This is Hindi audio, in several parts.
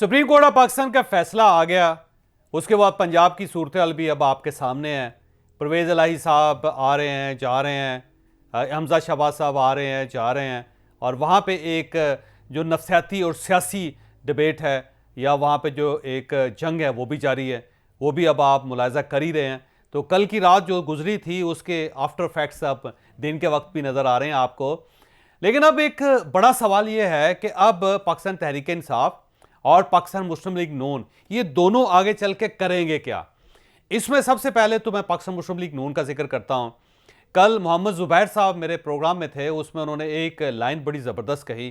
सुप्रीम कोर्ट ऑफ पाकिस्तान का फैसला आ गया। उसके बाद पंजाब की सूरत हाल भी अब आपके सामने है। परवेज़ इलाही साहब आ रहे हैं, जा रहे हैं, हमजा शहबाज साहब आ रहे हैं, जा रहे हैं, और वहाँ पे एक जो नफसियाती और सियासी डिबेट है या वहाँ पे जो एक जंग है वो भी जारी है। वो भी अब आप मुलाहिजा कर ही रहे हैं। तो कल की रात जो गुजरी थी उसके आफ्टर फैक्ट्स अब दिन के वक्त भी नज़र आ रहे हैं आपको। लेकिन अब एक बड़ा सवाल ये है कि अब पाकिस्तान तहरीक इंसाफ और पाकिस्तान मुस्लिम लीग नून ये दोनों आगे चल के करेंगे क्या। इसमें सबसे पहले तो मैं पाकिस्तान मुस्लिम लीग नून का जिक्र करता हूं। कल मोहम्मद जुबैर साहब मेरे प्रोग्राम में थे, उसमें उन्होंने एक लाइन बड़ी ज़बरदस्त कही।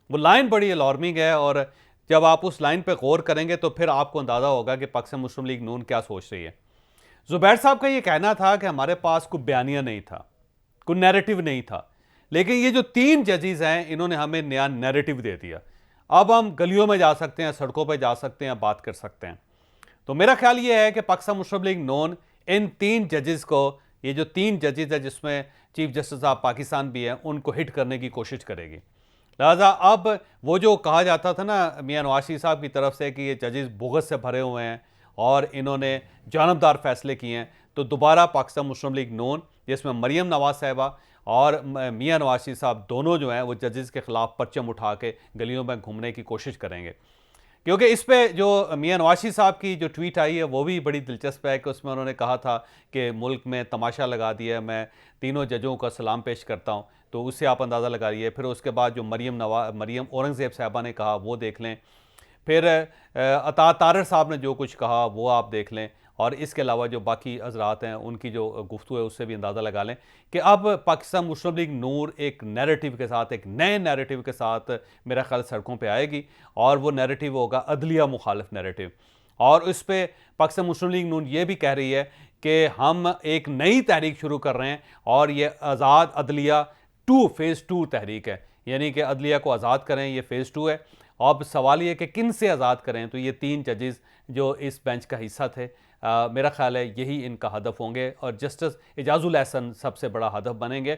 वो लाइन बड़ी अलार्मिंग है और जब आप उस लाइन पर गौर करेंगे तो फिर आपको अंदाज़ा होगा कि पाकिस्तान मुस्लिम लीग नून क्या सोच रही है। जुबैर साहब का ये कहना था कि हमारे पास कोई बयानिया नहीं था, कोई नैरेटिव नहीं था, लेकिन ये जो 3 जजेस हैं इन्होंने हमें नया नैरेटिव दे दिया। अब हम गलियों में जा सकते हैं, सड़कों पर जा सकते हैं, बात कर सकते हैं। तो मेरा ख्याल ये है कि पाकिस्तान मुस्लिम लीग नून इन 3 जजेस को, ये जो 3 जजेस है जिसमें चीफ जस्टिस ऑफ पाकिस्तान भी हैं, उनको हिट करने की कोशिश करेगी। लिहाजा अब वो जो कहा जाता था ना मियां नवाज शरीफ साहब की तरफ से कि ये जजेस बोगस से भरे हुए हैं और इन्होंने जानबदार फैसले किए हैं, तो दोबारा पाकिस्तान मुस्लिम लीग नून जिसमें मरीम नवाज साहिबा और मियां नवाज शरीफ साहब दोनों जो हैं वो जजेस के खिलाफ परचम उठा के गलियों में घूमने की कोशिश करेंगे। क्योंकि इस पे जो मियां नवाज शरीफ साहब की जो ट्वीट आई है वो भी बड़ी दिलचस्प है कि उसमें उन्होंने कहा था कि मुल्क में तमाशा लगा दिया है, मैं तीनों जजों का सलाम पेश करता हूं। तो उससे आप अंदाज़ा लगाइए। फिर उसके बाद जो मरीम औरंगज़ेब साहबा ने कहा वो देख लें। फिर अता तारर साहब ने जो कुछ कहा वो आप देख लें, और इसके अलावा जो बाकी हजरात हैं उनकी जो गुफ्तगू है उससे भी अंदाज़ा लगा लें कि अब पाकिस्तान मुस्लिम लीग नून एक नैरेटिव के साथ, एक नए नैरेटिव के साथ मेरा ख्याल सड़कों पे आएगी, और वो नैरेटिव होगा अदलिया मुखालिफ नैरेटिव। और उस पर पाकिस्तान मुस्लिम लीग नून ये भी कह रही है कि हम एक नई तहरीक शुरू कर रहे हैं, और ये आज़ाद अदलिया 2 फेज़ 2 तहरीक है, यानी कि अदलिया को आज़ाद करें, ये फेज़ 2 है। अब सवाल ये कि किन से आज़ाद करें, तो ये 3 जजेस जो इस बेंच का हिस्सा थे, मेरा ख्याल है यही इनका हदफ होंगे, और जस्टिस एजाजुल एहसन सबसे बड़ा हदफ बनेंगे।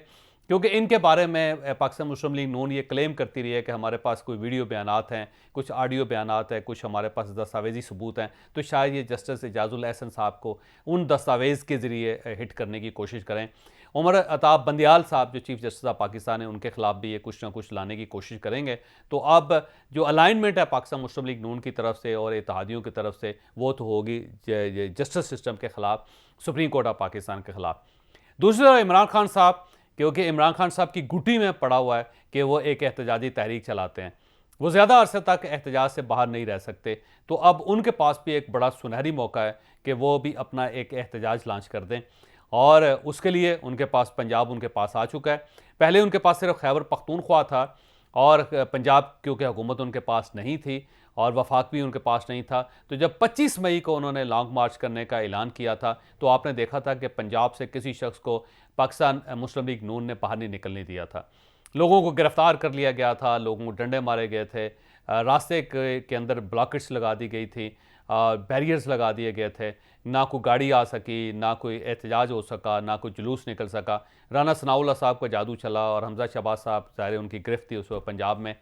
क्योंकि इनके बारे में पाकिस्तान मुस्लिम लीग नून ये क्लेम करती रही है कि हमारे पास कोई वीडियो बयानात हैं, कुछ ऑडियो बयानात हैं, कुछ हमारे पास दस्तावेजी सबूत हैं, तो शायद ये जस्टिस एजाजुल एहसन साहब को उन दस्तावेज़ के ज़रिए हिट करने की कोशिश करें। उमर अताब बंदियाल साहब जो चीफ जस्टिस ऑफ पाकिस्तान है, उनके खिलाफ भी ये कुछ ना कुछ लाने की कोशिश करेंगे। तो अब जो अलाइनमेंट है पाकिस्तान मुस्लिम लीग नून की तरफ से और इत्तेहादियों की तरफ से, वो तो होगी जस्टिस सिस्टम के ख़िलाफ़, सुप्रीम कोर्ट ऑफ पाकिस्तान के ख़िलाफ़। दूसरी तरफ इमरान खान साहब, क्योंकि इमरान खान साहब की गुटी में पड़ा हुआ है कि वो एक एहतजाजी तहरीक चलाते हैं, वो ज़्यादा अरसे तक एहतजाज से बाहर नहीं रह सकते। तो अब उनके पास भी एक बड़ा सुनहरी मौका है कि वो भी अपना एक एहतजाज लॉन्च कर दें, और उसके लिए उनके पास पंजाब उनके पास आ चुका है। पहले उनके पास सिर्फ खैबर पख्तूनख्वा था, और पंजाब क्योंकि हुकूमत उनके पास नहीं थी और वफाक भी उनके पास नहीं था। तो जब 25 मई को उन्होंने लॉन्ग मार्च करने का ऐलान किया था, तो आपने देखा था कि पंजाब से किसी शख्स को पाकिस्तान मुस्लिम लीग नून ने बाहर नहीं निकलने दिया था। लोगों को गिरफ्तार कर लिया गया था, लोगों को डंडे मारे गए थे, रास्ते के अंदर ब्लॉकेट्स लगा दी गई थी, बैरियर्स लगा दिए गए थे, ना कोई गाड़ी आ सकी, ना कोई एहतजाज हो सका, ना कोई जुलूस निकल सका। राना सनाउल्लाह साहब का जादू चला, और हमजा शहबाज साहब ज़ाहिर उनकी गिरफ्त थी उस वक्त पंजाब में।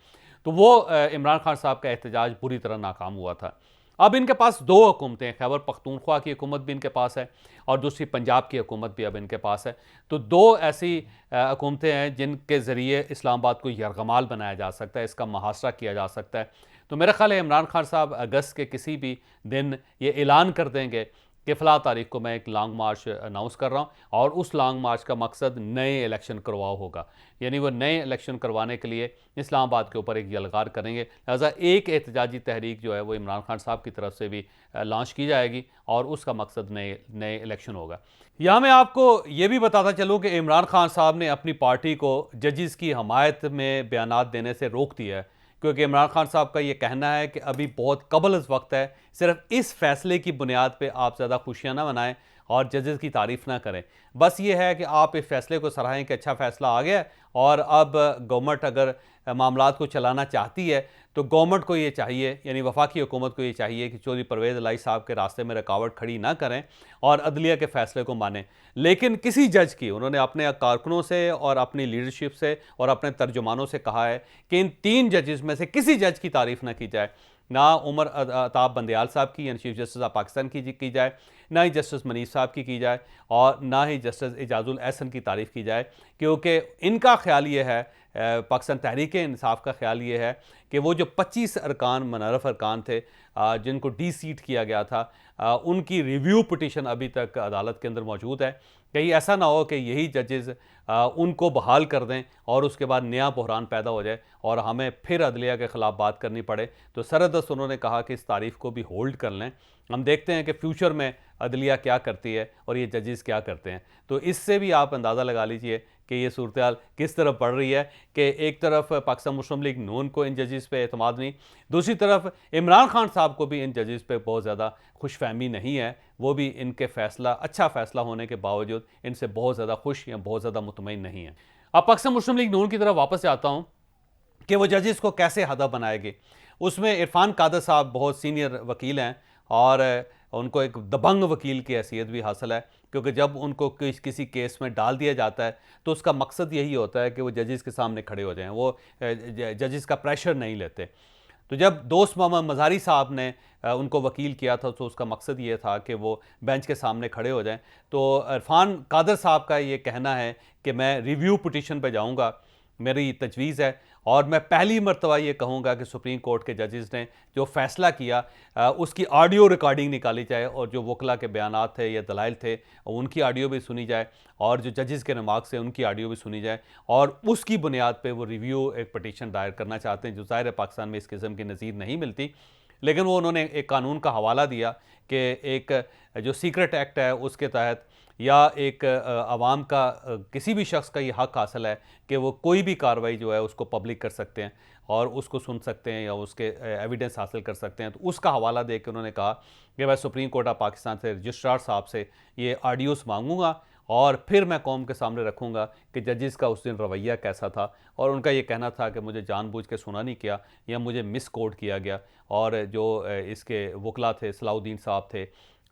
तो वो इमरान खान साहब का एहतजाज बुरी तरह नाकाम हुआ था। अब इनके पास 2 हुकूमतें हैं, खैबर पख्तूनख्वा की हुकूमत भी इनके पास है और दूसरी पंजाब की हुकूमत भी अब इनके पास है। तो 2 ऐसी हुकूमतें हैं जिनके ज़रिए इस्लामाबाद को यरगमाल बनाया जा सकता है, इसका मुहासरा किया जा सकता है। तो मेरा ख्याल है इमरान खान साहब अगस्त के किसी भी दिन ये ऐलान कर देंगे कि फ़लाँ तारीख को मैं एक लॉन्ग मार्च अनाउंस कर रहा हूँ, और उस लॉन्ग मार्च का मकसद नए इलेक्शन करवाओ होगा। यानी वो नए इलेक्शन करवाने के लिए इस्लामाबाद के ऊपर एक यलगार करेंगे। लिहाजा एक एहतजाजी तहरीक जो है वो इमरान खान साहब की तरफ से भी लॉन्च की जाएगी, और उसका मकसद नए इलेक्शन होगा। यहाँ मैं आपको ये भी बताता चलूँ कि इमरान खान साहब ने अपनी पार्टी को जजेस की हमायत में बयानात देने से रोक दिया है, क्योंकि इमरान खान साहब का ये कहना है कि अभी बहुत कबल इस वक्त है, सिर्फ इस फैसले की बुनियाद पे आप ज़्यादा खुशियाँ ना मनाएं और जजेस की तारीफ़ ना करें। बस ये है कि आप इस फैसले को सराहें कि अच्छा फ़ैसला आ गया, और अब गवर्नमेंट अगर मामलात को चलाना चाहती है तो गवर्नमेंट को ये चाहिए, यानी वफाकी हुकूमत को ये चाहिए कि चौधरी परवेज़ इलाही साहब के रास्ते में रुकावट खड़ी ना करें और अदलिया के फ़ैसले को मानें। लेकिन किसी जज की, उन्होंने अपने कारकुनों से और अपनी लीडरशिप से और अपने तर्जुमानों से कहा है कि इन 3 जजेस में से किसी जज की तारीफ़ ना की जाए। ना उमर अताब बंदयाल साहब की यानी चीफ जस्टिस ऑफ पाकिस्तान की जाए, ना ही जस्टिस मनीष साहब की जाए, और ना ही जस्टिस एजाजुल एहसन की तारीफ़ की जाए, क्योंकि इनका ख्याल ये है, पाकिस्तान तहरीक इंसाफ का ख्याल ये है कि वो जो 25 अरकान मनहरफ अरकान थे जिनको डी सीट किया गया था, उनकी रिव्यू पिटीशन अभी तक अदालत के अंदर मौजूद है। कहीं ऐसा ना हो कि यही जजेस उनको बहाल कर दें और उसके बाद नया बहरान पैदा हो जाए और हमें फिर अदलिया के ख़िलाफ़ बात करनी पड़े। तो सरदस्त उन्होंने कहा कि इस तारीफ़ को भी होल्ड कर लें, हम देखते हैं कि फ्यूचर में अदलिया क्या करती है और ये जजेस क्या करते हैं। तो इससे भी आप अंदाज़ा लगा लीजिए कि ये सूरत हाल किस तरफ बढ़ रही है कि एक तरफ पाकिस्तान मुस्लिम लीग नून को इन जजेस पे एतमाद नहीं, दूसरी तरफ इमरान खान साहब को भी इन जजेस पे बहुत ज़्यादा खुशफहमी नहीं है। वो भी इनके फ़ैसला अच्छा फ़ैसला होने के बावजूद इनसे बहुत ज़्यादा खुश या बहुत ज़्यादा मुतमईन नहीं है। अब पाकिस्तान मुस्लिम लीग नून की तरफ वापस से आता हूँ कि वो जजेस को कैसे हदफ बनाएगी। उसमें इरफान कादर साहब बहुत सीनियर वकील हैं और उनको एक दबंग वकील की हैसियत भी हासिल है, क्योंकि जब उनको किसी केस में डाल दिया जाता है तो उसका मकसद यही होता है कि वो जजेस के सामने खड़े हो जाएं, वो जजेस का प्रेशर नहीं लेते। तो जब दोस्त मोहम्मद मज़ारी साहब ने उनको वकील किया था तो उसका मकसद ये था कि वो बेंच के सामने खड़े हो जाएं। तो इरफान कादर साहब का ये कहना है कि मैं रिव्यू पिटीशन पे जाऊंगा, मेरी तजवीज़ है, और मैं पहली मरतबा ये कहूँगा कि सुप्रीम कोर्ट के जजेस ने जो फ़ैसला किया उसकी ऑडियो रिकॉर्डिंग निकाली जाए और जो वकला के बयानात थे या दलाइल थे उनकी ऑडियो भी सुनी जाए और जो जजेस के रिमार्क्स हैं उनकी ऑडियो भी सुनी जाए, और उसकी बुनियाद पे वो रिव्यू एक पटिशन दायर करना चाहते हैं, जो ज़ाहिर है पाकिस्तान में इस किस्म की नज़ीर नहीं मिलती। लेकिन वो उन्होंने एक कानून का हवाला दिया कि एक जो सीक्रेट एक्ट है उसके तहत या एक आवाम का किसी भी शख्स का ये हक़ हासिल है कि वो कोई भी कार्रवाई जो है उसको पब्लिक कर सकते हैं और उसको सुन सकते हैं या उसके एविडेंस हासिल कर सकते हैं। तो उसका हवाला दे के उन्होंने कहा कि मैं सुप्रीम कोर्ट ऑफ पाकिस्तान से रजिस्ट्रार साहब से ये ऑडियोस मांगूंगा और फिर मैं कौम के सामने रखूंगा कि जजेस का उस दिन रवैया कैसा था, और उनका ये कहना था कि मुझे जानबूझ के सुना नहीं किया या मुझे मिस कोड किया गया, और जो इसके वकला थे सलाउद्दीन साहब थे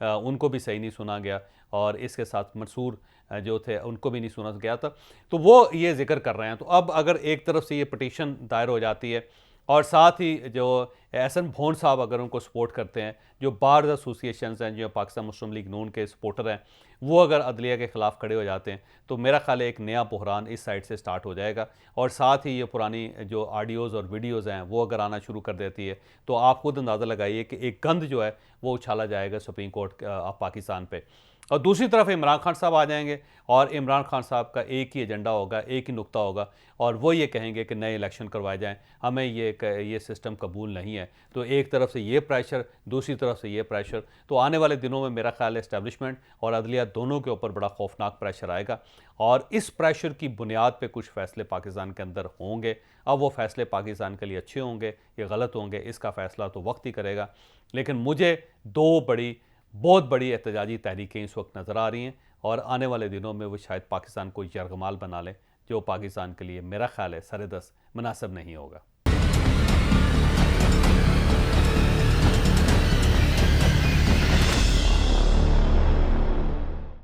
उनको भी सही नहीं सुना गया, और इसके साथ मंसूर जो थे उनको भी नहीं सुना गया था। तो वो ये जिक्र कर रहे हैं। तो अब अगर एक तरफ से ये पटिशन दायर हो जाती है और साथ ही जो एहसन भोंड साहब अगर उनको सपोर्ट करते हैं, जो बार्स एसोसिएशन हैं जो पाकिस्तान मुस्लिम लीग नून के सपोर्टर हैं, वो अगर अदलिया के ख़िलाफ़ खड़े हो जाते हैं तो मेरा ख्याल है एक नया बहरान इस साइड से स्टार्ट हो जाएगा। और साथ ही ये पुरानी जो ऑडियोज़ और वीडियोज़ हैं वो अगर आना शुरू कर देती है तो आप खुद अंदाज़ा लगाइए कि एक गंद जो है वो उछाला जाएगा सुप्रीम कोर्ट ऑफ पाकिस्तान पे। और दूसरी तरफ इमरान खान साहब आ जाएंगे और इमरान खान साहब का एक ही एजेंडा होगा, एक ही नुक्ता होगा, और वो ये कहेंगे कि नए इलेक्शन करवाए जाएं, हमें ये सिस्टम कबूल नहीं है। तो एक तरफ से ये प्रेशर, दूसरी तरफ से ये प्रेशर, तो आने वाले दिनों में मेरा ख्याल है इस्टेब्लिशमेंट और अदलिया दोनों के ऊपर बड़ा खौफनाक प्रेशर आएगा, और इस प्रेशर की बुनियाद पर कुछ फ़ैसले पाकिस्तान के अंदर होंगे। अब वो फ़ैसले पाकिस्तान के लिए अच्छे होंगे या गलत होंगे इसका फ़ैसला तो वक्त ही करेगा। लेकिन मुझे बहुत बड़ी एहतजाजी तहरीकें इस वक्त नज़र आ रही हैं, और आने वाले दिनों में वो शायद पाकिस्तान को यरगमाल बना लें, जो पाकिस्तान के लिए मेरा ख्याल है सरेदस्त मुनासिब नहीं होगा।